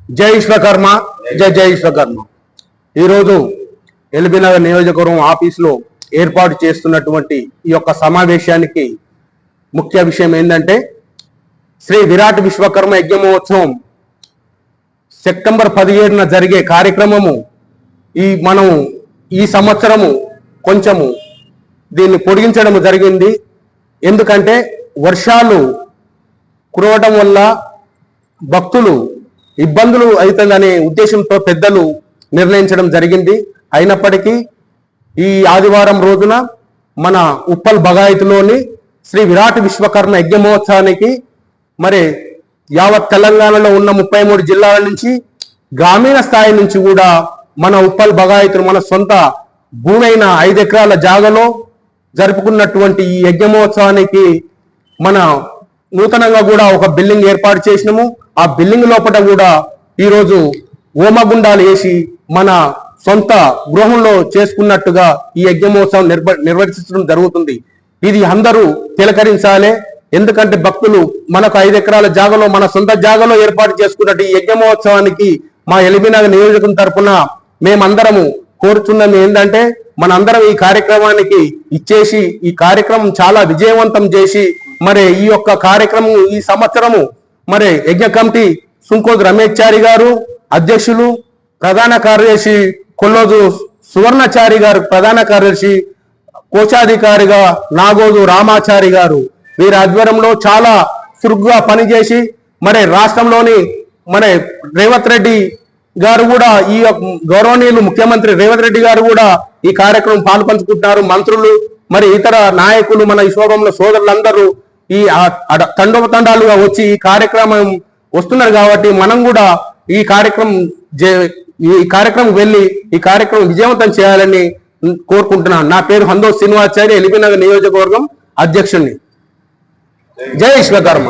జై విశ్వకర్మ, జై జై విశ్వకర్మ. ఈరోజు ఎల్బీనగర్ నియోజకవర్గం ఆఫీసులో ఏర్పాటు చేస్తున్నటువంటి ఈ యొక్క సమావేశానికి ముఖ్య విషయం ఏంటంటే శ్రీ విరాట్ విశ్వకర్మ యజ్ఞ మహోత్సవం సెప్టెంబర్ 17న జరిగే కార్యక్రమము మనం ఈ సంవత్సరము కొంచెము దీన్ని పొడిగించడం జరిగింది. ఎందుకంటే వర్షాలు కురవడం వల్ల భక్తులు ఇబ్బందులు అవుతుందనే ఉద్దేశంతో పెద్దలు నిర్ణయించడం జరిగింది. అయినప్పటికీ ఈ ఆదివారం రోజున మన ఉప్పల్ బగాయత్లోని శ్రీ విరాట్ విశ్వకర్మ యజ్ఞ మహోత్సవానికి మరి యావత్ తెలంగాణలో ఉన్న 33 జిల్లాల నుంచి గ్రామీణ స్థాయి నుంచి కూడా మన ఉప్పల్ బగాయతులు మన సొంత భూమైన 5 ఎకరాల జాగలో జరుపుకున్నటువంటి ఈ యజ్ఞ మహోత్సవానికి మన నూతనంగా కూడా ఒక బిల్డింగ్ ఏర్పాటు చేసినాము. ఆ బిల్డింగ్ లోపల కూడా ఈరోజు హోమగుండాలు వేసి మన సొంత గృహంలో చేసుకున్నట్టుగా ఈ యజ్ఞ మహోత్సవం నిర్వహించడం జరుగుతుంది. ఇది అందరూ తిలకరించాలి. ఎందుకంటే భక్తులు మనకు 5 ఎకరాల జాగలో మన సొంత జాగలో ఏర్పాటు చేసుకున్నట్టు ఈ యజ్ఞ మహోత్సవానికి మా ఎల్బీనగర్ నియోజకవర్గం తరఫున మేమందరము కోరుతున్నది ఏంటంటే మనందరం ఈ కార్యక్రమానికి ఇచ్చేసి ఈ కార్యక్రమం చాలా విజయవంతం చేసి మరి ఈ యొక్క కార్యక్రమం ఈ సంవత్సరము మరి యజ్ఞ కమిటీ సుంకోజు రమేశ్చారి గారు అధ్యక్షులు, ప్రధాన కార్యదర్శి కొల్లోజు సువర్ణచారి గారు ప్రధాన కార్యదర్శి, కోశాధికారిగా నాగోజు రామాచారి గారు వీరి ఆధ్వర్యంలో చాలా చురుగ్గా పనిచేసి మరి రాష్ట్రంలోని మరి రేవంత్ రెడ్డి గారు కూడా ఈ గౌరవనీయులు ముఖ్యమంత్రి రేవంత్ రెడ్డి గారు కూడా ఈ కార్యక్రమం పాల్పంచుకుంటున్నారు. మంత్రులు మరి ఇతర నాయకులు మన విశ్వకంలో సోదరులందరూ ఈ తండోపతండాలుగా వచ్చి ఈ కార్యక్రమం వస్తున్నారు. కాబట్టి మనం కూడా ఈ కార్యక్రమం వెళ్ళి ఈ కార్యక్రమం విజయవంతం చేయాలని కోరుకుంటున్నాను. నా పేరు హందో శ్రీనివాచారి, ఎల్బీనగర్ నియోజకవర్గం అధ్యక్షుడిని. జై విశ్వకర్మ.